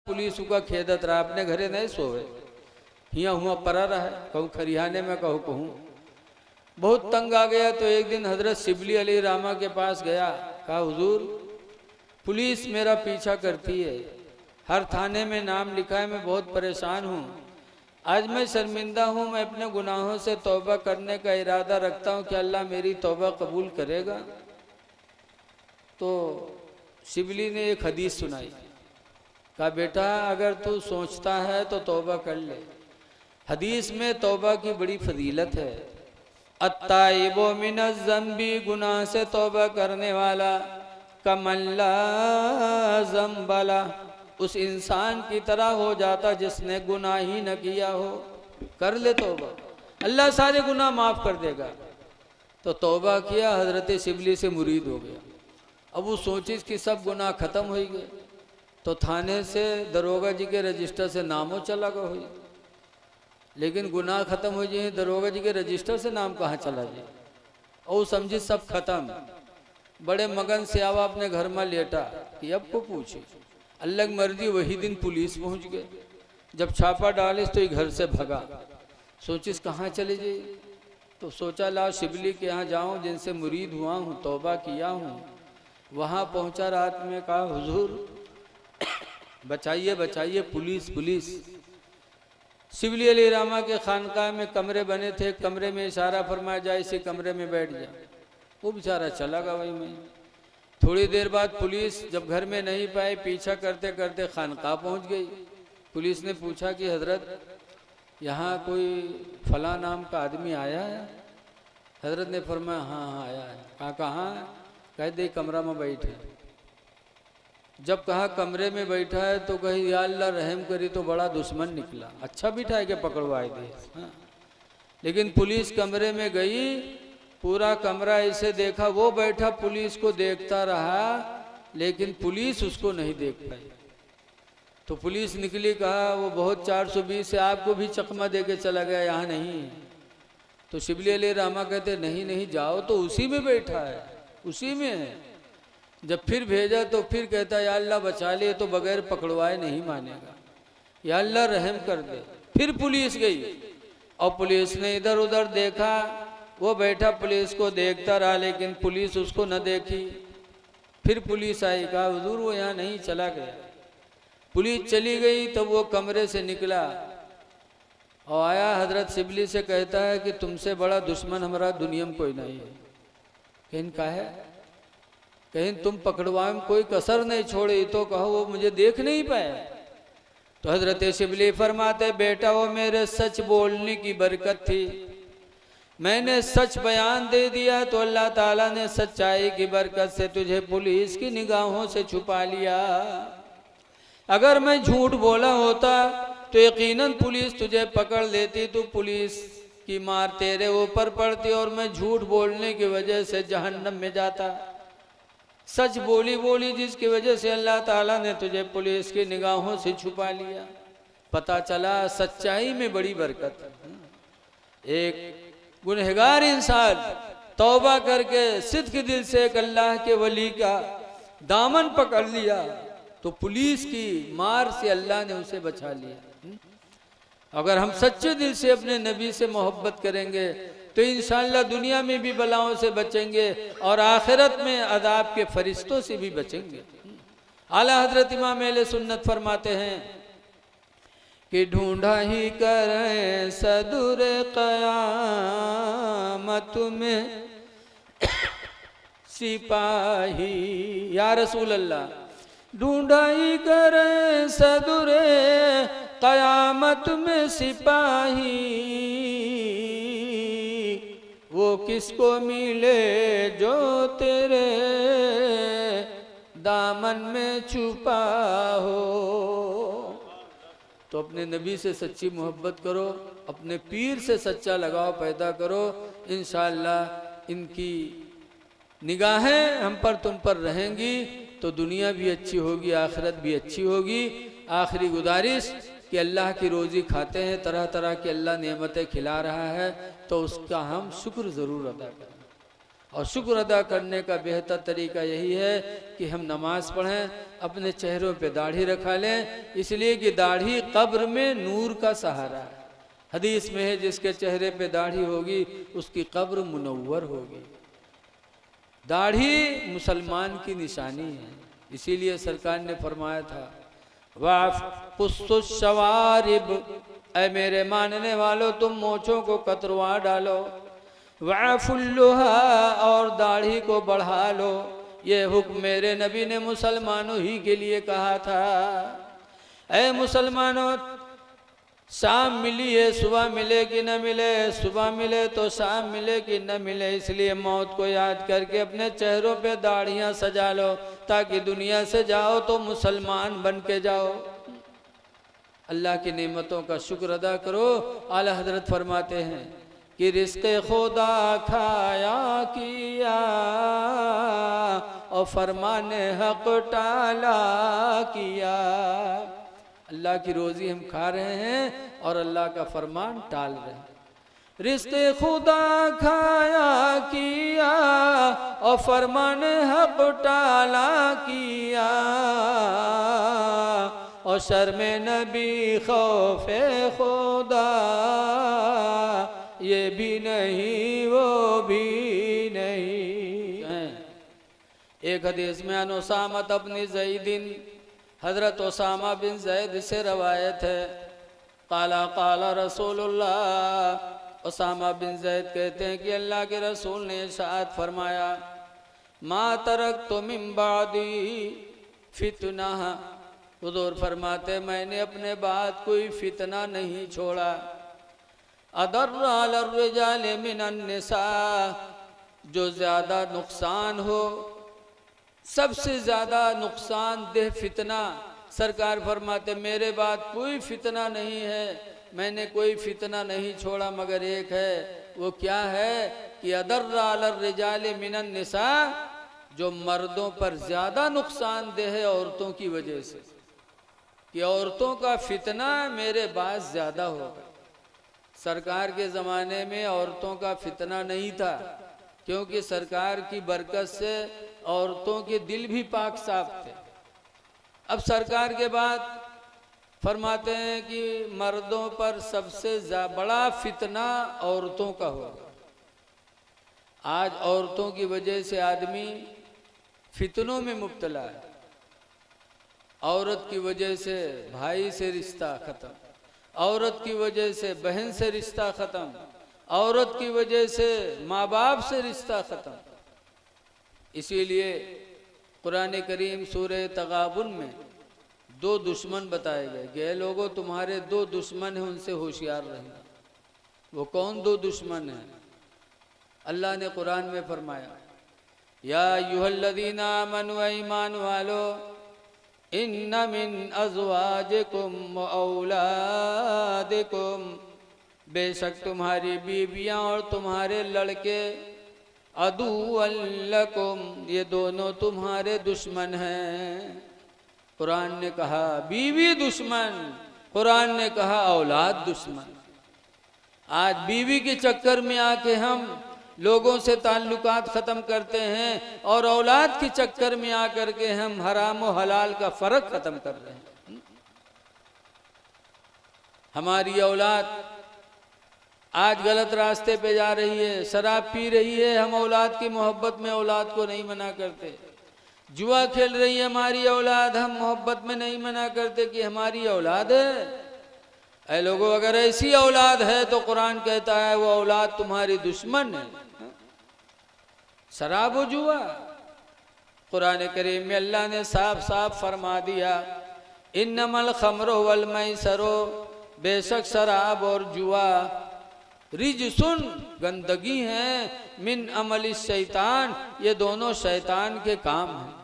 Police का खेदत रहा, अपने घरे नहीं सोवे, हिया हुआ परा रहा है, कहूँ खरियाने में कहूँ कहूँ बहुत तंग आ गया। तो एक दिन हजरत शिबली अली रामा के पास गया, कहा हुजूर पुलिस मेरा पीछा करती है, हर थाने में नाम लिखा है, मैं बहुत परेशान हूँ, आज मैं शर्मिंदा हूँ, मैं अपने गुनाहों से तौबा करने का इरादा रखता हूँ कि अल्लाह मेरी तौबा कबूल करेगा। तो शिबली ने एक हदीस सुनाई, कहा बेटा अगर तू सोचता है तो तौबा कर ले, हदीस में तौबा की बड़ी फजीलत है। अत्ताइबो मिनज़ ज़ंबी, गुनाह से तौबा करने वाला, कमल्ला ज़ंबला, उस इंसान की तरह हो जाता जिसने गुनाह ही न किया हो। कर ले तौबा, अल्लाह सारे गुनाह माफ़ कर देगा। तो तौबा किया, हजरत शिबली से मुरीद हो गया। अब वो सोचिस कि सब गुनाह ख़त्म हो गए, तो थाने से दरोगा जी के रजिस्टर से नामो चला गया हुई, लेकिन गुनाह ख़त्म हो जाए, दरोगा जी के रजिस्टर से नाम कहाँ चला जाए। और समझी सब खत्म, बड़े मगन से आवा अपने घर में लेटा कि अब को पूछे, अल्लाह की मर्जी। वही दिन पुलिस पहुंच गए, जब छापा डालिस तो ये घर से भगा, सोचिस कहाँ चले जाए। तो सोचा ला शिबली के यहाँ जाऊँ, जिनसे मुरीद हुआ हूँ, तौबा किया हूँ। वहाँ पहुँचा, रात में कहा हुजूर बचाइए बचाइए, पुलिस पुलिस। शिबली अली रामा के खानकाह में कमरे बने थे, कमरे में इशारा फरमाया जाए इसी कमरे में बैठ जा। वो बेचारा चला गया वही में। थोड़ी देर बाद पुलिस जब घर में नहीं पाए, पीछा करते करते खानकाह पहुंच गई। पुलिस ने पूछा कि हजरत यहाँ कोई फला नाम का आदमी आया है? हजरत ने फरमाया हाँ हाँ आया है। कहा कहाँ है? कह दे कमरा में बैठे। जब कहा कमरे में बैठा है तो कही या अल्लाह रहम करी, तो बड़ा दुश्मन निकला, अच्छा बिठाए के पकड़वाए दे। हाँ। लेकिन पुलिस कमरे में गई, पूरा कमरा ऐसे देखा, वो बैठा पुलिस को देखता रहा, लेकिन पुलिस उसको नहीं देख पाई। तो पुलिस निकली, कहा वो बहुत 420 से आपको भी चकमा दे के चला गया, यहाँ नहीं। तो शिबली अली रामा कहते नहीं नहीं जाओ, तो उसी में बैठा है, उसी में है। जब फिर भेजा तो फिर कहता या अल्लाह बचा ले, तो बगैर पकड़वाए नहीं मानेगा, या अल्लाह रहम कर दे। फिर पुलिस गई और पुलिस ने इधर उधर देखा, वो बैठा पुलिस को देखता रहा, लेकिन पुलिस उसको न देखी। फिर पुलिस आई, कहा हुजूर वो यहाँ नहीं, चला गया। पुलिस चली गई, तब वो कमरे से निकला और आया, हजरत शिबली से कहता है कि तुमसे बड़ा दुश्मन हमारा दुनिया में कोई नहीं है। कहीं का है? कहीं तुम पकड़वाए में कोई कसर नहीं छोड़ी, तो कहो वो मुझे देख नहीं पाया। तो हजरत शिबली फरमाते बेटा वो मेरे सच बोलने की बरकत थी, मैंने सच बयान दे दिया, तो अल्लाह ताला ने सच्चाई की बरकत से तुझे पुलिस की निगाहों से छुपा लिया। अगर मैं झूठ बोला होता तो यकीनन पुलिस तुझे पकड़ लेती, तो पुलिस की मार तेरे ऊपर पड़ती और मैं झूठ बोलने की वजह से जहन्नम में जाता। सच बोली बोली जिसकी वजह से अल्लाह ताला ने तुझे पुलिस की निगाहों से छुपा लिया। पता चला सच्चाई में बड़ी बरकत है। एक गुनहगार इंसान तौबा करके सिद्क दिल से एक अल्लाह के वली का दामन पकड़ लिया, तो पुलिस की मार से अल्लाह ने उसे बचा लिया। अगर हम सच्चे दिल से अपने नबी से मोहब्बत करेंगे तो इंशाअल्लाह दुनिया में भी बलाओं से बचेंगे और आखिरत में अदाब के फरिश्तों से भी बचेंगे। आला हजरत इमाम अहले सुन्नत फरमाते हैं कि ढूंढा ही करें सदुर क़यामत में सिपाही, या रसूल अल्लाह ढूंढा ही करें सदुर क़यामत में सिपाही, वो किसको मिले जो तेरे दामन में छुपा हो। तो अपने नबी से सच्ची मोहब्बत करो, अपने पीर से सच्चा लगाव पैदा करो, इंशाअल्लाह इनकी निगाहें हम पर तुम पर रहेंगी तो दुनिया भी अच्छी होगी, आखिरत भी अच्छी होगी। आखिरी गुजारिश कि अल्लाह की रोज़ी खाते हैं, तरह तरह की अल्लाह नेमतें खिला रहा है, तो उसका हम शुक्र ज़रूर अदा करें। और शुक्र अदा करने का बेहतर तरीका यही है कि हम नमाज पढ़ें, अपने चेहरों पे दाढ़ी रखा लें, इसलिए कि दाढ़ी कब्र में नूर का सहारा है। हदीस में है जिसके चेहरे पे दाढ़ी होगी उसकी कब्र मुनव्वर होगी। दाढ़ी मुसलमान की निशानी है, इसीलिए सरकार ने फरमाया था वाफ़ुस्सवारिब, ऐ मेरे मानने वालों तुम मोछों को कतरवा डालो, वाफुल्लुहा, और दाढ़ी को बढ़ा लो। ये हुक्म मेरे नबी ने मुसलमानों ही के लिए कहा था। ऐ मुसलमानों, शाम मिली है, सुबह मिले कि न मिले, सुबह मिले तो शाम मिले कि न मिले, इसलिए मौत को याद करके अपने चेहरों पे दाढ़ियां सजा लो, ताकि दुनिया से जाओ तो मुसलमान बन के जाओ। अल्लाह की नेमतों का शुक्र अदा करो। आला हजरत फरमाते हैं कि रिज़्क़े खुदा खाया किया और फरमाने हक टाला किया। अल्लाह की रोज़ी हम खा रहे हैं और अल्लाह का फरमान टाल रहे हैं। रिज़्क़े खुदा खाया किया और फरमाने हक टाला किया, और शर्म नबी खौफे खुदा ये भी नहीं वो भी नहीं। एक हदीस में अनुसामत अपनी ज़ैदिन, हज़रत उसामा बिन ज़ैद से रवायत है, काला काला रसूलुल्लाह, उसामा बिन ज़ैद कहते हैं कि अल्लाह के रसूल ने इरशाद फरमाया मा तरक्तु मिन बादी फितना, हुज़ूर फरमाते मैंने अपने बाद कोई फितना नहीं छोड़ा। अदर्र अला रिजाल मिनन निसा, जो ज़्यादा नुकसान हो, सबसे ज़्यादा नुकसान देह फितना। सरकार फरमाते मेरे बाद कोई फितना नहीं है, मैंने कोई फितना नहीं छोड़ा मगर एक है, वो क्या है कि अदर्र अला रिजाल मिनन निसा, जो मर्दों पर ज़्यादा नुकसान देह है औरतों की वजह से, कि औरतों का फितना मेरे बाद ज़्यादा होगा। सरकार के ज़माने में औरतों का फितना नहीं था, क्योंकि सरकार की बरकत से औरतों के दिल भी पाक साफ थे। अब सरकार के बाद फरमाते हैं कि मर्दों पर सबसे बड़ा फितना औरतों का होगा। आज औरतों की वजह से आदमी फितनों में मुब्तला है। औरत की वजह से भाई से रिश्ता ख़त्म, औरत की वजह से बहन से रिश्ता ख़त्म, औरत की वजह से माँ बाप से रिश्ता ख़त्म। इसीलिए कुरान करीम सूरह तगाबुन में दो दुश्मन बताए गए, गए लोगों तुम्हारे दो दुश्मन हैं, उनसे होशियार रहना। वो कौन दो दुश्मन हैं? अल्लाह ने कुरान में फरमाया या अय्युहल्लज़ीना आमनू, ईमान वालो, इन्ना मिन अज़वाजिकुम व औलादिकुम, बेशक तुम्हारी बीवियाँ और तुम्हारे लड़के, अदुव्वल लकुम, ये दोनों तुम्हारे दुश्मन हैं। कुरान ने कहा बीवी दुश्मन, कुरान ने कहा औलाद दुश्मन। आज बीवी के चक्कर में आके हम लोगों से ताल्लुकात ख़त्म करते हैं और औलाद के चक्कर में आकर के हम हराम और हलाल का फ़र्क ख़त्म कर रहे हैं। हमारी औलाद आज गलत रास्ते पे जा रही है, शराब पी रही है, हम औलाद की मोहब्बत में औलाद को नहीं मना करते। जुआ खेल रही है हमारी औलाद, हम मोहब्बत में नहीं मना करते कि हमारी औलाद है। ऐ लोगों, अगर ऐसी औलाद है तो कुरान कहता है वो औलाद तुम्हारी दुश्मन है। शराब व जुआ, कुरान करीम में अल्लाह ने साफ साफ फरमा दिया इन्नमल खमरो वल मैसरो, बेशक शराब और जुआ रिजसुन, गंदगी है, मिन अमल शैतान, ये दोनों शैतान के काम हैं।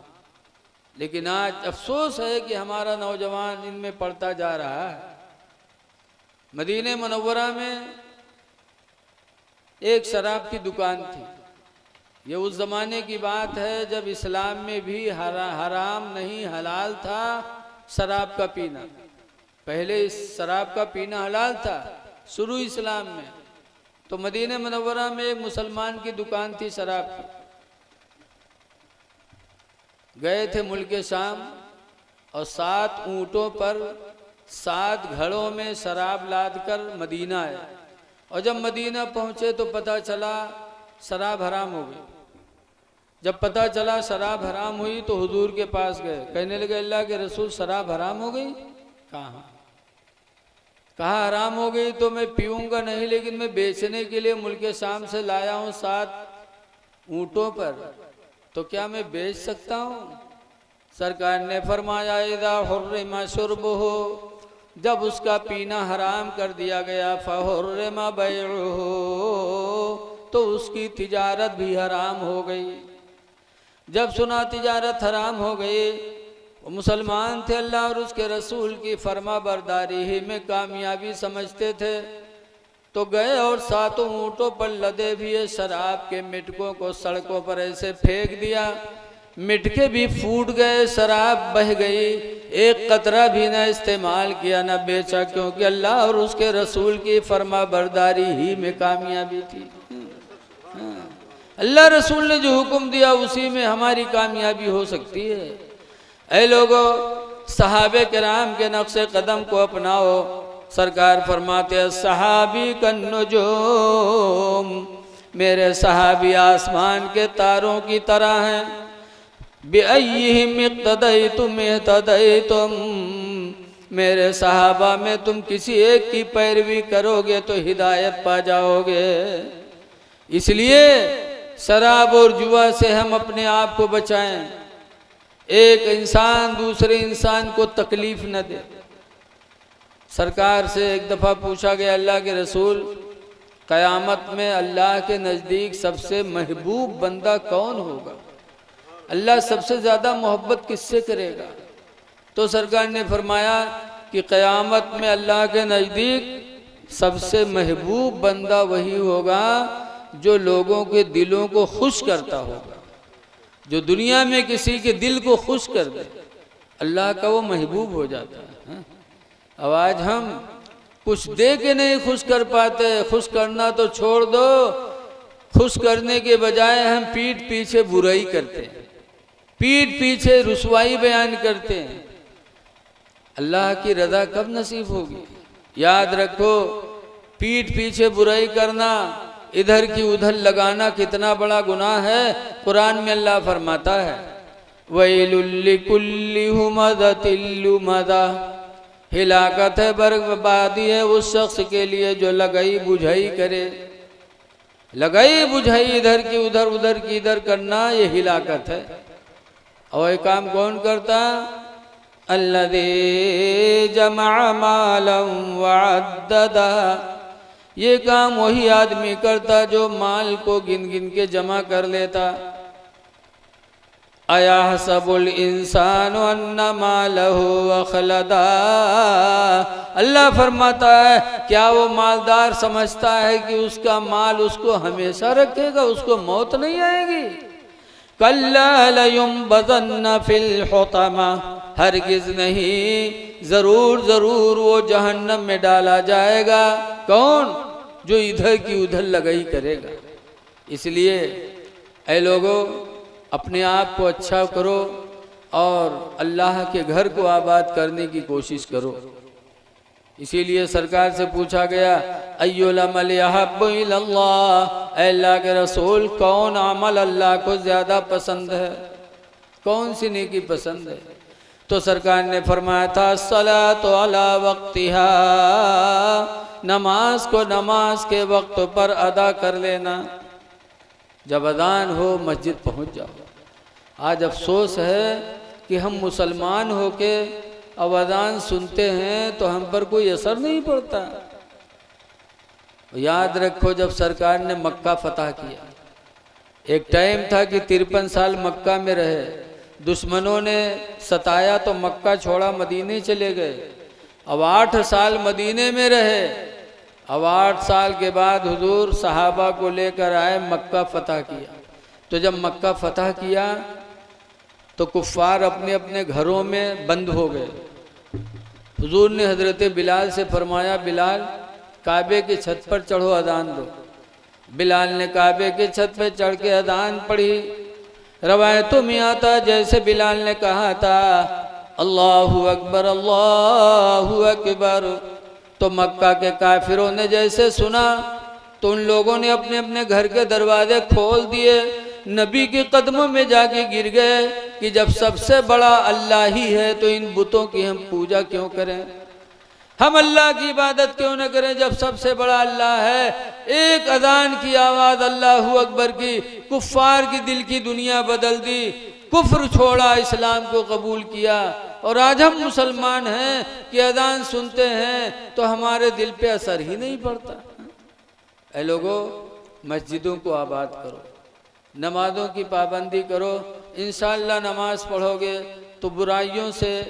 लेकिन आज अफसोस है कि हमारा नौजवान इनमें पड़ता जा रहा है। मदीने मुनव्वरा में एक शराब की दुकान थी। ये उस ज़माने की बात है जब इस्लाम में भी हराम नहीं हलाल था शराब का पीना। पहले इस शराब का पीना हलाल था शुरू इस्लाम में। तो मदीने मुनव्वरा में एक मुसलमान की दुकान थी शराब की। गए थे मुल्क शाम और 7 ऊँटों पर 7 घड़ों में शराब लाद कर मदीना आए। और जब मदीना पहुँचे तो पता चला शराब हराम हो गई। जब पता चला शराब हराम हुई तो हुजूर के पास गए, कहने लगे अल्लाह के रसूल शराब हराम हो गई? कहा हराम हो गई तो मैं पीऊँगा नहीं, लेकिन मैं बेचने के लिए मुल्क शाम से लाया हूँ 7 ऊँटों पर, तो क्या मैं बेच सकता हूँ? सरकार ने फरमाया इज़ा हुर्रिमा शुर्बुहु, जब उसका पीना हराम कर दिया गया, फहुर्रिमा बैउहु, तो उसकी तिजारत भी हराम हो गई। जब सुना तिजारत हराम हो गई, वो मुसलमान थे, अल्लाह और उसके रसूल की फर्मा बरदारी ही में कामयाबी समझते थे, तो गए और 7 ऊँटों पर लदे हुए शराब के मिटकों को सड़कों पर ऐसे फेंक दिया। मिटके भी फूट गए, शराब बह गई, एक कतरा भी न इस्तेमाल किया न बेचा, क्योंकि अल्लाह और उसके रसूल की फर्मा बरदारी ही में कामयाबी थी। अल्लाह रसूल ने जो हुक्म दिया उसी में हमारी कामयाबी हो सकती है। ऐ लोगों, सहाबे किराम के नक्शे कदम को अपनाओ। सरकार फरमाते हैं सहाबी कन्नुजूम, मेरे सहाबी आसमान के तारों की तरह हैं। बिअय्यिहिम इक़्तदैतुम इह्तदैतुम, मेरे सहाबा में तुम किसी एक की पैरवी करोगे तो हिदायत पा जाओगे। इसलिए शराब और जुआ से हम अपने आप को बचाएं। एक इंसान दूसरे इंसान को तकलीफ न दे। सरकार से एक दफ़ा पूछा गया अल्लाह के रसूल, क़यामत में अल्लाह के नज़दीक सबसे महबूब बंदा कौन होगा? अल्लाह सबसे ज़्यादा मोहब्बत किससे करेगा? तो सरकार ने फरमाया कि क़यामत में अल्लाह के नज़दीक सबसे महबूब बंदा वही होगा जो लोगों के दिलों को खुश करता होगा। जो दुनिया में किसी के दिल को खुश कर दे, अल्लाह का वो महबूब हो जाता है। अब आज हम कुछ दे के नहीं खुश कर पाते। खुश करना तो छोड़ दो, खुश करने के बजाय हम पीठ पीछे बुराई करते हैं, पीठ पीछे रुसवाई बयान करते हैं। अल्लाह की रज़ा कब नसीब होगी? याद रखो, पीठ पीछे बुराई करना, इधर की उधर लगाना कितना बड़ा गुनाह है। कुरान में अल्लाह फरमाता है वैलुल लिकुल्लि हुमज़तिल लुमज़ा, हिलाकत है, बर्बादी है उस शख्स के लिए जो लगाई बुझाई करे। लगाई बुझाई इधर की उधर, उधर की इधर करना, ये हिलाकत है। और ये काम कौन करता? अल्लज़ी जमअ मालन वअद्ददा, ये काम वही आदमी करता जो माल को गिन गिन के जमा कर लेता। अयहसबुल इंसानु अन्ना मालहु अखलदा, अल्लाह फरमाता है क्या वो मालदार समझता है कि उसका माल उसको हमेशा रखेगा, उसको मौत नहीं आएगी? कल्ला लयुंबज़न्न फिल हुतमा, हरगिज नहीं, जरूर जरूर वो जहन्नम में डाला जाएगा। कौन? जो इधर की उधर लगाई करेगा। इसलिए ऐ लोगों, अपने आप को अच्छा करो और अल्लाह के घर को आबाद करने की कोशिश करो। इसीलिए सरकार से पूछा गया अय्युल अमल अहब्बु इलल्लाह, अल्लाह के रसूल कौन अमल अल्लाह को ज़्यादा पसंद है? कौन सी नेकी पसंद है? तो सरकार ने फरमाया था सलातु अला वक्तिहा, नमाज को नमाज के वक्त पर अदा कर लेना। जब अजान हो मस्जिद पहुंच जाओ। आज अफसोस है कि हम मुसलमान होके अब अजान सुनते हैं तो हम पर कोई असर नहीं पड़ता। याद रखो, जब सरकार ने मक्का फतह किया, एक टाइम था कि 53 साल मक्का में रहे, दुश्मनों ने सताया तो मक्का छोड़ा, मदीने चले गए। अब 8 साल मदीने में रहे। अब 8 साल के बाद हुजूर सहाबा को लेकर आए, मक्का फतह किया। तो जब मक्का फतह किया तो कुफ्फार अपने अपने घरों में बंद हो गए। हुजूर ने हजरत बिलाल से फरमाया बिलाल काबे की छत पर चढ़ो, अजान दो। बिलाल ने काबे के छत पर चढ़ के अजान पढ़ी। रवायतों में आता जैसे बिलाल ने कहा था अल्लाहु अकबर, तो मक्का के काफिरों ने जैसे सुना तो उन लोगों ने अपने अपने घर के दरवाजे खोल दिए, नबी के कदमों में जाके गिर गए कि जब सबसे बड़ा अल्लाह ही है तो इन बुतों की हम पूजा क्यों करें, हम अल्लाह की इबादत क्यों न करें जब सबसे बड़ा अल्लाह है। एक अजान की आवाज़ अल्लाहु अकबर की कुफ्फार की दिल की दुनिया बदल दी, कुफ्र छोड़ा, इस्लाम को कबूल किया। और आज हम मुसलमान हैं कि अजान सुनते हैं तो हमारे दिल पे असर ही नहीं पड़ता। ऐ लोगों, मस्जिदों को आबाद करो, नमाजों की पाबंदी करो, इंशाअल्लाह नमाज पढ़ोगे तो बुराइयों से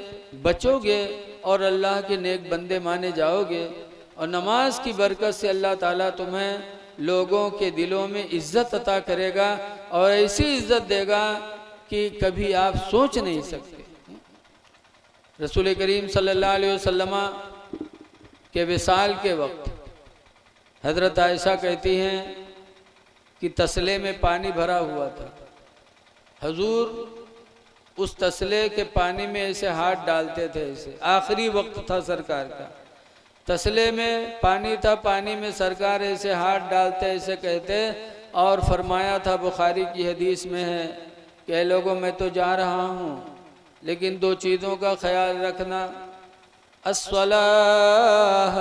बचोगे और अल्लाह के नेक बंदे माने जाओगे। और नमाज की बरकत से अल्लाह ताला तुम्हें लोगों के दिलों में इज्जत अता करेगा और ऐसी इज्जत देगा कि कभी आप सोच नहीं सकते। रसूल करीम सल्लल्लाहु अलैहि वसल्लम के विसाल के वक्त हज़रत आयशा कहती हैं कि तसले में पानी भरा हुआ था, हजूर उस तसले के पानी में ऐसे हाथ डालते थे, ऐसे आखिरी वक्त था सरकार का, तसले में पानी था, पानी में सरकार ऐसे हाथ डालते ऐसे कहते। और फरमाया था, बुखारी की हदीस में है कि लोगों मैं तो जा रहा हूँ लेकिन दो चीज़ों का ख्याल रखना, अस्सलाह,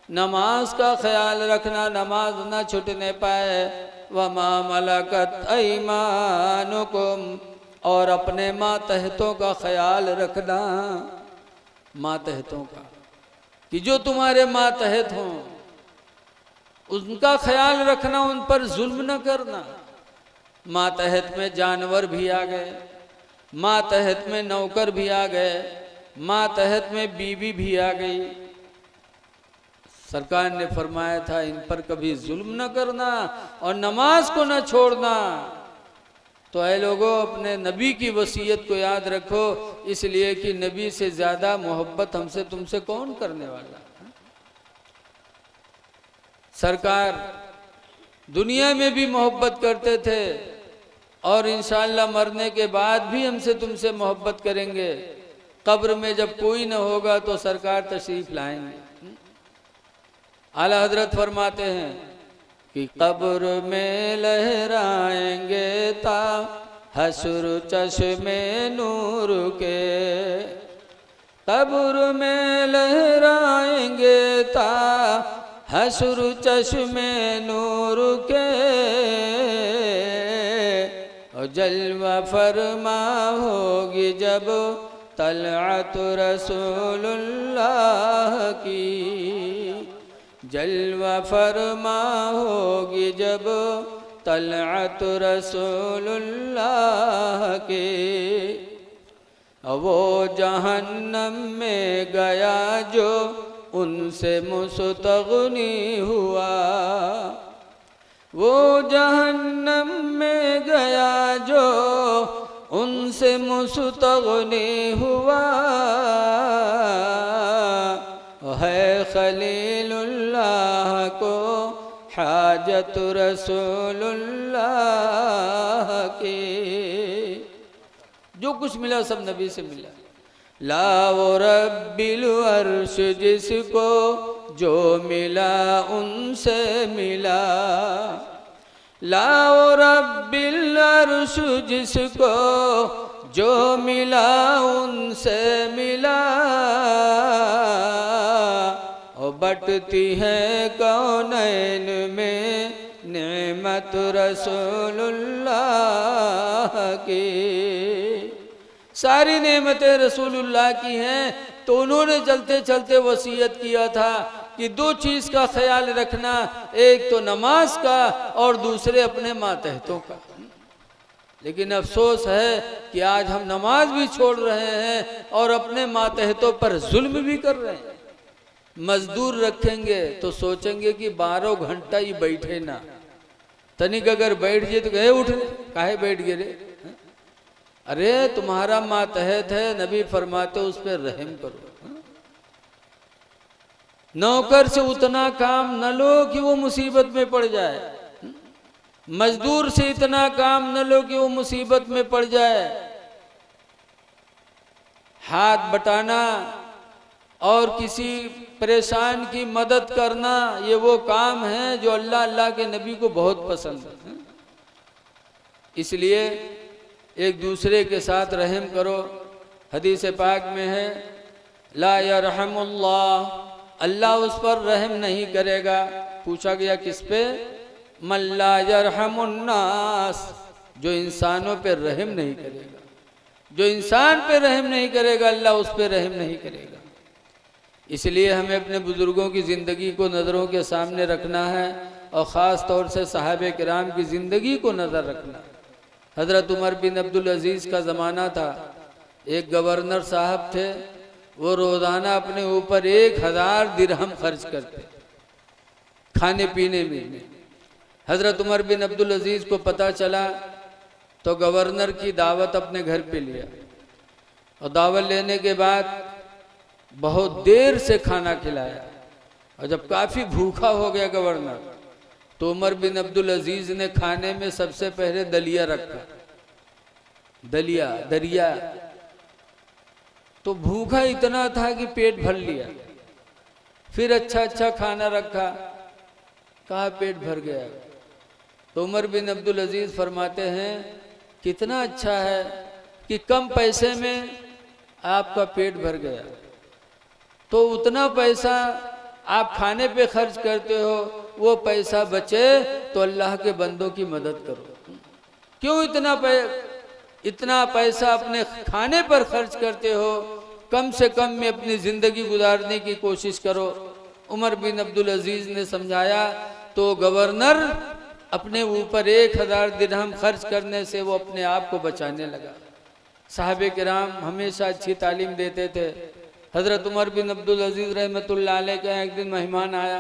नमाज का ख्याल रखना, नमाज न छूटने पाए, वमा मलकत ऐमानुकुम, और अपने मातहतों का ख्याल रखना, मातहतों का, कि जो तुम्हारे मातहत हों उनका ख्याल रखना, उन पर जुल्म न करना। मातहत में जानवर भी आ गए, मातहत में नौकर भी आ गए, मातहत में बीवी भी आ गई। सरकार ने फरमाया था इन पर कभी जुल्म न करना और नमाज को न छोड़ना। तो ऐ लोगों, अपने नबी की वसीयत को याद रखो, इसलिए कि नबी से ज्यादा मोहब्बत हमसे तुमसे कौन करने वाला। सरकार दुनिया में भी मोहब्बत करते थे और इंशाअल्लाह मरने के बाद भी हमसे तुमसे मोहब्बत करेंगे। कब्र में जब कोई न होगा तो सरकार तशरीफ लाएंगे। आला हजरत फरमाते हैं कि कब्र में लहराएंगे ता हशर चश्मे नूर के, कब्र में लहराएंगे ता हशर चश्मे नूर के, और जलवा फरमा होगी जब तलअत रसूलुल्लाह की, जलवा फरमा होगी जब तलअत रसूलुल्लाह के। वो जहन्नम में गया जो उनसे मुस्तगनी हुआ, वो जहन्नम में गया जो उनसे मुस्तगनी हुआ, है खलीलुल्लाह को हाजत रसूलुल्लाह की। जो कुछ मिला सब नबी से मिला। ला वो रब्बिल अर्श जिसको जो मिला उनसे मिला, ला वो रब्बिल अर्श जिसको जो मिला उनसे मिला, और बटती है कौनैन में नेमत रसूलुल्लाह की। सारी नेमतें रसूलुल्लाह की हैं। तो उन्होंने चलते चलते वसीयत किया था कि दो चीज़ का ख्याल रखना, एक तो नमाज का और दूसरे अपने मातहतों का। लेकिन अफसोस है कि आज हम नमाज भी छोड़ रहे हैं और अपने मातहतों पर जुल्म भी कर रहे हैं। मजदूर रखेंगे तो सोचेंगे कि 12 घंटा ही बैठे ना, तनिक अगर बैठ गए तो गए उठ काहे बैठ गए रे। अरे तुम्हारा मातहत है, नबी फरमाते उस पर रहम करो। नौकर से उतना काम न लो कि वो मुसीबत में पड़ जाए। मजदूर से इतना काम न लो कि वो मुसीबत में पड़ जाए। हाथ बटाना और किसी परेशान की मदद करना, ये वो काम है जो अल्लाह अल्लाह के नबी को बहुत पसंद है। इसलिए एक दूसरे के साथ रहम करो। हदीस पाक में है, ला यरहमुल्लाह, अल्लाह उस पर रहम नहीं करेगा। पूछा गया किस पे? मल्ला यरहमुन्नास, जो इंसानों पे रहम नहीं करेगा। जो इंसान पे रहम नहीं करेगा, अल्लाह उस पे रहम नहीं करेगा। इसलिए हमें अपने बुजुर्गों की ज़िंदगी को नज़रों के सामने रखना है और ख़ास तौर से साहबे किराम की ज़िंदगी को नज़र रखना है। हज़रत उमर बिन अब्दुल अजीज़ का ज़माना था। एक गवर्नर साहब थे, वो रोज़ाना अपने ऊपर 1000 दिरहम खर्च करते खाने पीने में। हज़रत उमर बिन अब्दुल अजीज़ को पता चला तो गवर्नर की दावत अपने घर पे लिया और दावत लेने के बाद बहुत देर से खाना खिलाया। और जब काफ़ी भूखा हो गया गवर्नर, तो उमर बिन अब्दुल अजीज़ ने खाने में सबसे पहले दलिया रखा। दरिया तो भूखा इतना था कि पेट भर लिया। फिर अच्छा खाना रखा, कहा पेट भर गया। तो उमर बिन अब्दुल अजीज़ फरमाते हैं, कितना अच्छा है कि कम पैसे में आपका पेट भर गया, तो उतना पैसा आप खाने पे खर्च करते हो, वो पैसा बचे तो अल्लाह के बंदों की मदद करो। क्यों इतना पैसा अपने खाने पर खर्च करते हो? कम से कम में अपनी ज़िंदगी गुजारने की कोशिश करो। उमर बिन अब्दुल अजीज़ ने समझाया तो गवर्नर अपने ऊपर 1000 दिरहम खर्च करने से वो अपने आप को बचाने लगा। साहबे किराम हमेशा अच्छी तालीम देते थे। हज़रत उमर बिन अब्दुल अजीज़ रहमतुल्लाह अलैह का एक दिन मेहमान आया।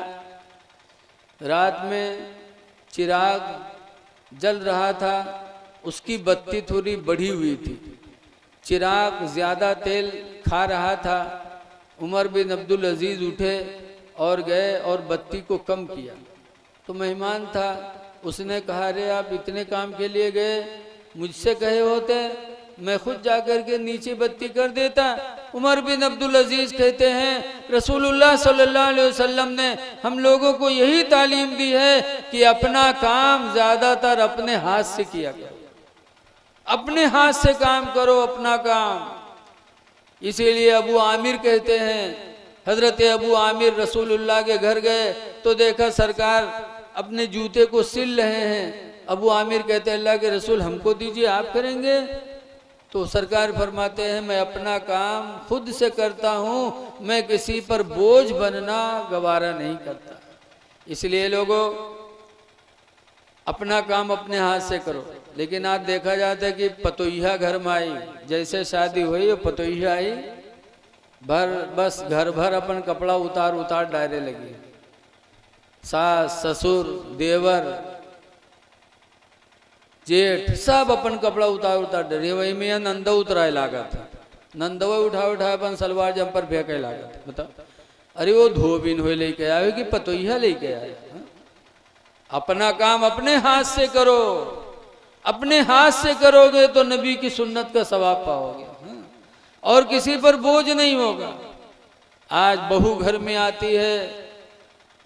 रात में चिराग जल रहा था, उसकी बत्ती थोड़ी बढ़ी हुई थी, चिराग ज़्यादा तेल खा रहा था। उमर बिन अब्दुल अजीज़ उठे और गए और बत्ती को कम किया। तो मेहमान था, उसने कहा, अरे आप इतने काम के लिए गए, मुझसे कहे होते मैं खुद जाकर के नीचे बत्ती कर देता। उमर बिन अब्दुल अजीज़ कहते हैं, रसूलुल्लाह सल्लल्लाहु अलैहि वसल्लम ने हम लोगों को यही तालीम दी है कि अपना काम ज़्यादातर अपने हाथ से किया करो, अपने हाथ से काम करो अपना काम। इसीलिए अबू आमिर कहते हैं, हज़रत अबू आमिर रसूलुल्लाह के घर गए तो देखा सरकार अपने जूते को सिल रहे हैं। अबू आमिर कहते हैं, अल्लाह के रसूल हमको दीजिए, आप करेंगे? तो सरकार फरमाते हैं, मैं अपना काम खुद से करता हूँ, मैं किसी पर बोझ बनना गवारा नहीं करता। इसलिए लोगों, अपना काम अपने हाथ से करो। लेकिन आज देखा जाता है कि पतोहिया घर में आई, जैसे शादी हुई पतोहिया आई, बस घर भर अपन कपड़ा उतार डायरे लगी। सास ससुर देवर जेठ सब अपन कपड़ा उतार डरे। वही में नंदा उतराए लागत, नंदवा उठा अपन सलवार जंपर फेंके लागत। बता, अरे वो धोबिन हुए लेके आए कि पतोहिया लेके आए। अपना काम अपने हाथ से करो, अपने हाथ से करोगे तो नबी की सुन्नत का सवाब पाओगे और किसी पर बोझ नहीं होगा। आज बहू घर में आती है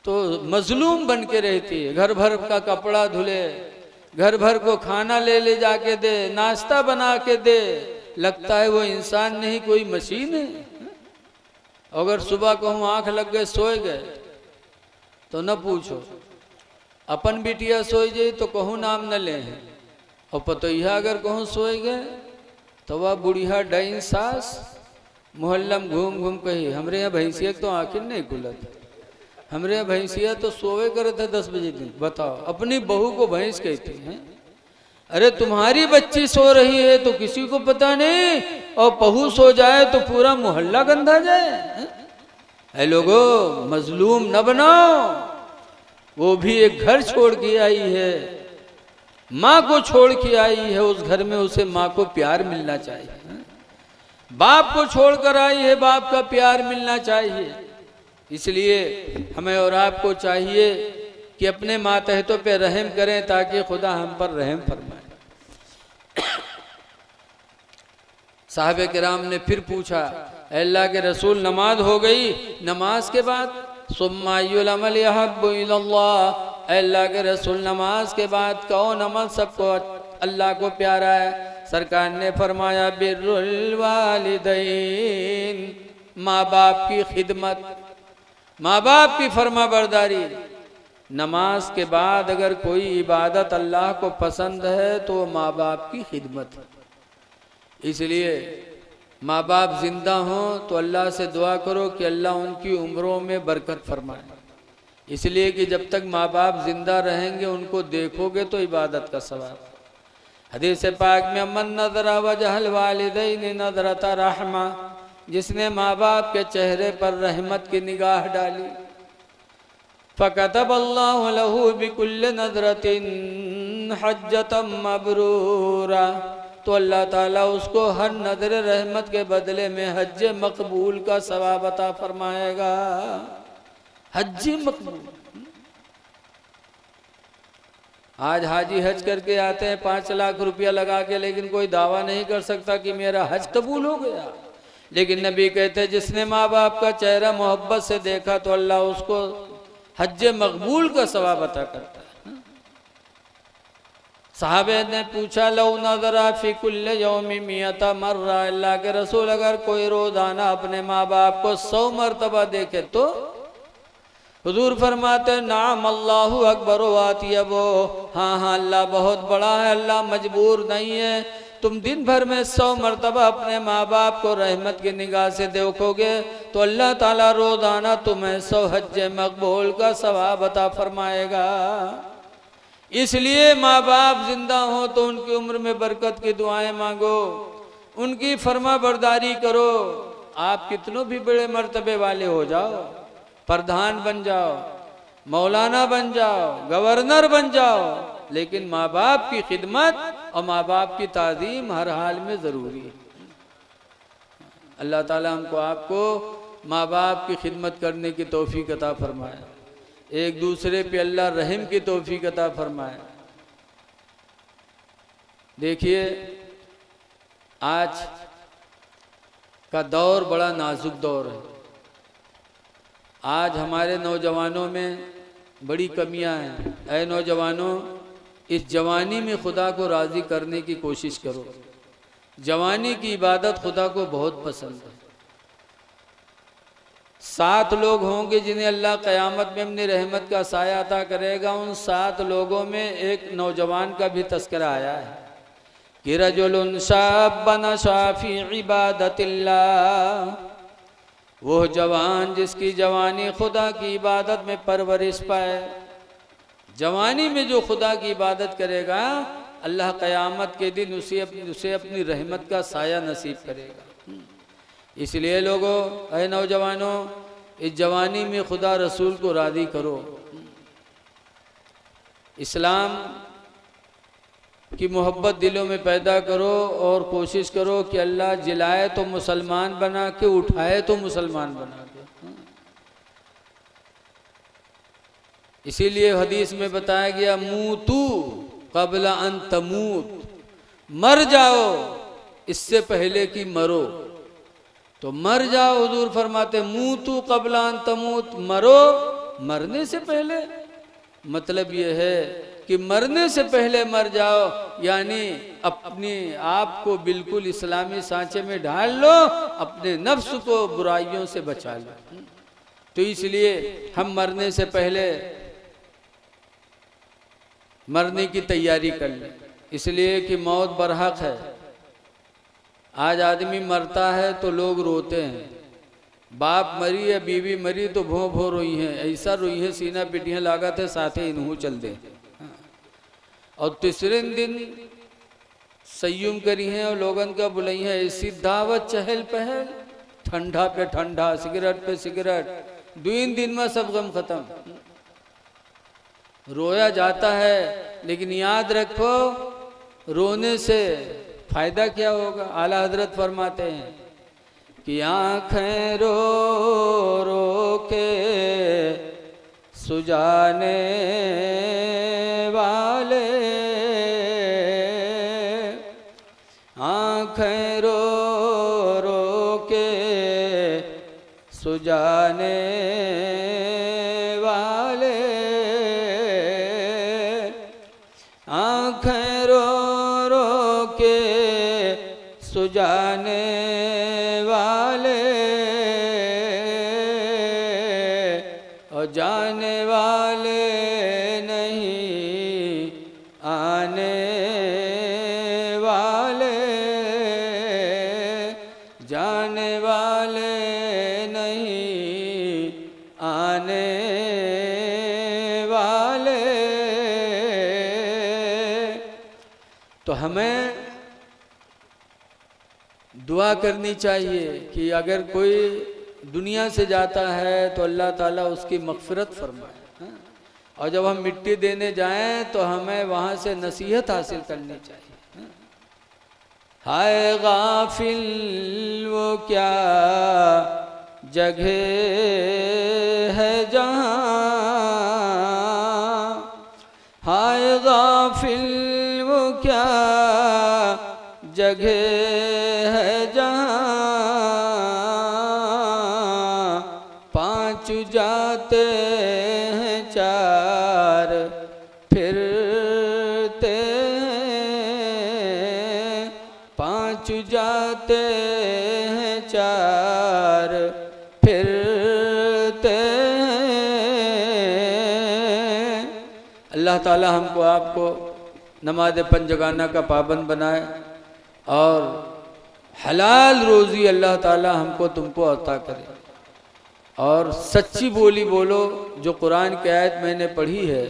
तो मजलूम बन के रहती है, घर भर का कपड़ा धुले, घर भर को खाना ले जाके दे, नाश्ता बना के दे, लगता है वो इंसान नहीं कोई मशीन है। अगर सुबह कहूँ आंख लग गए सोए गए तो न पूछो, अपन बिटिया सोई जाए तो कहूँ नाम न ले, और पतोहिया अगर कहूँ सोए गए तो वह बुढ़िया डाइन सास मोहल्ला में घूम घूम कही, हमरे यहाँ भैंसिया तो आखिर नहीं खुलत, हमरे यहाँ भैंसिया तो सोए करे थे 10 बजे दिन। बताओ, अपनी बहू को भैंस कहती हैं। अरे तुम्हारी बच्ची सो रही है तो किसी को पता नहीं, और बहू सो जाए तो पूरा मोहल्ला गंदा जाए। ऐ लोगों, मजलूम न बनाओ। वो भी एक घर छोड़ के आई है, माँ को छोड़ के आई है, उस घर में उसे माँ को प्यार मिलना चाहिए। बाप को छोड़कर आई है, बाप का प्यार मिलना चाहिए। इसलिए हमें और आपको चाहिए कि अपने मातहतों पे रहम करें ताकि खुदा हम पर रहम फरमाए। साहबे किराम ने फिर पूछा, अल्लाह के रसूल नमाज हो गई, नमाज के बाद सुम्मायुल अमल यहब्बु इलल्लाह, अल्लाह के रसूल नमाज के बाद कौन अमल सबको अल्लाह को प्यारा है? सरकार ने फरमाया बिर्रुल वालिदैन, माँ बाप की खिदमत, माँ बाप की फर्मा बरदारी। नमाज के बाद अगर कोई इबादत अल्लाह को पसंद है तो माँ बाप की खिदमत है। इसलिए माँ बाप जिंदा हों तो अल्लाह से दुआ करो कि अल्लाह उनकी उम्रों में बरकत फरमाए, इसलिए कि जब तक माँ बाप जिंदा रहेंगे उनको देखोगे तो इबादत का सवाब। हदीस पाक में मन नज़रा वजहल वालिदैन नज़रत रहमा, जिसने माँ बाप के चेहरे पर रहमत की निगाह डाली, फ़कतब अल्लाहु लहू बिकुल्ल नज़रतिन हज्जतम मबरूरा, तो अल्लाह ताला उसको हर नजर रहमत के बदले में हज मकबूल का सवाब अता फरमाएगा। हज मकबूल। आज हाजी हज करके आते हैं 5 लाख रुपया लगा के, लेकिन कोई दावा नहीं कर सकता कि मेरा हज कबूल हो गया। लेकिन नबी कहते हैं जिसने माँ बाप का चेहरा मोहब्बत से देखा तो अल्लाह उसको हज मकबूल का सवाब अता करता है। साहबे ने पूछा लौ नज़रा फी कुल्ले यौमी मियता मर्रा, अल्लाह के रसूल अगर कोई रोजाना अपने माँ बाप को 100 मरतबा देखे तो? हुजूर फरमाते नाम अल्लाहु अकबर वातियबो, हाँ हाँ अल्लाह बहुत बड़ा है, अल्लाह मजबूर नहीं है। तुम दिन भर में 100 मरतबा अपने माँ बाप को रहमत की निगाह से देखोगे तो अल्लाह ताला रोजाना तुम्हें 100 हज मकबूल का सवाब अता फरमाएगा। इसलिए माँ बाप जिंदा हो तो उनकी उम्र में बरकत की दुआएं मांगो, उनकी फर्मा बरदारी करो। आप कितनों भी बड़े मर्तबे वाले हो जाओ, प्रधान बन जाओ, मौलाना बन जाओ, गवर्नर बन जाओ, लेकिन माँ बाप की खिदमत और माँ बाप की ताज़ीम हर हाल में ज़रूरी है। अल्लाह ताला हमको आपको माँ बाप की खिदमत करने की तौफीक अता फरमाए, एक दूसरे पे अल्लाह रहम की तौफीक अता फरमाए। देखिए आज का दौर बड़ा नाजुक दौर है। आज हमारे नौजवानों में बड़ी कमियां हैं। ऐ नौजवानों, इस जवानी में खुदा को राज़ी करने की कोशिश करो। जवानी की इबादत खुदा को बहुत पसंद है। 7 लोग होंगे जिन्हें अल्लाह क़यामत में अपनी रहमत का साया अता करेगा। उन 7 लोगों में एक नौजवान का भी तस्करा आया है कि रजुलुन शाब्बन शाफी इबादतिल्लाह, वो जवान जिसकी जवानी खुदा की इबादत में परवरिश पाए। जवानी में जो खुदा की इबादत करेगा अल्लाह क़यामत के दिन उसे अपनी रहमत का साया नसीब करेगा। इसलिए लोगों, ऐ नौजवानों, इस जवानी में खुदा रसूल को राज़ी करो। इस्लाम की मोहब्बत दिलों में पैदा करो और कोशिश करो कि अल्लाह जिलाए तो मुसलमान बना के, उठाए तो मुसलमान बना के। इसीलिए हदीस में बताया गया मूतू क़ब्ल अन तमूत, मर जाओ इससे पहले कि मरो। तो मर जाओ, हुजूर फरमाते मूतू क़ब्ल अन तमूत, मरो मरने से पहले। मतलब ये है कि मरने से पहले मर जाओ, यानी अपने आप को बिल्कुल इस्लामी सांचे में ढाल लो, अपने नफ्स को बुराइयों से बचा लो। तो इसलिए हम मरने से पहले मरने की तैयारी कर लें, इसलिए कि मौत बरहक है। आज आदमी मरता है तो लोग रोते हैं। बाप मरी या बीवी मरी तो भों भों रोई हैं, ऐसा रोई है सीना पिटियाँ लागत है साथे इन्हू चल दे। और तीसरे दिन संयुम करी हैं और लोगन का बुलाई है, ऐसी दावत चहल पहल, ठंडा पे ठंडा, सिगरेट पे सिगरेट, 2 दिन में सब गम खत्म। रोया जाता है, लेकिन याद रखो रोने से फायदा क्या होगा। आला हजरत फरमाते हैं कि आँखें रो रो के सुजाने वाले, आँखें रो रो के सुजाने वाले, आँखें रो रो के सुजाने वाले, और जाने वाले नहीं आने वाले, जाने वाले नहीं आने वाले। तो हमें दुआ करनी चाहिए कि अगर कोई दुनिया से जाता है तो अल्लाह ताला उसकी मग़फ़िरत फरमाए, और जब हम मिट्टी देने जाएं तो हमें वहाँ से नसीहत हासिल करनी चाहिए। हाय गाफिल वो क्या जगह है जहाँ, हाय गाफिल वो क्या जगह है जहाँ, पांच जाते हैं चार फिरते हैं, पांच जाते हैं चार फिरते हैं। अल्लाह ताला हमको आपको नमाज पंजगाना का पाबंद बनाए और हलाल रोज़ी अल्लाह ताला हमको तुमको अता करे, और सच्ची बोली बोलो। जो कुरान की आयत मैंने पढ़ी है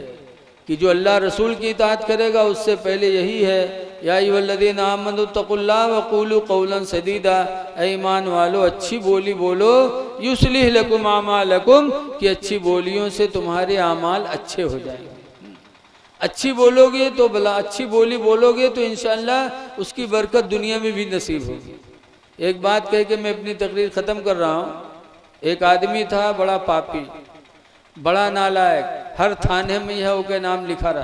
कि जो अल्लाह रसूल की इताअत करेगा उससे पहले यही है, या अय्युहल्लज़ीना आमनू तक़ुल्लाह व क़ूलू क़ौलन सदीदा, ईमान वालो अच्छी बोली बोलो, युस्लिह लकुम आमालकुम, कि अच्छी बोलियों से तुम्हारे आमाल अच्छे हो जाएंगे। अच्छी बोलोगे तो भला, अच्छी बोली बोलोगे तो इंशाअल्लाह उसकी बरकत दुनिया में भी नसीब होगी। एक बात कह के मैं अपनी तकरीर ख़त्म कर रहा हूँ। एक आदमी था बड़ा पापी, बड़ा नालायक, हर थाने में यह के नाम लिखा रहा।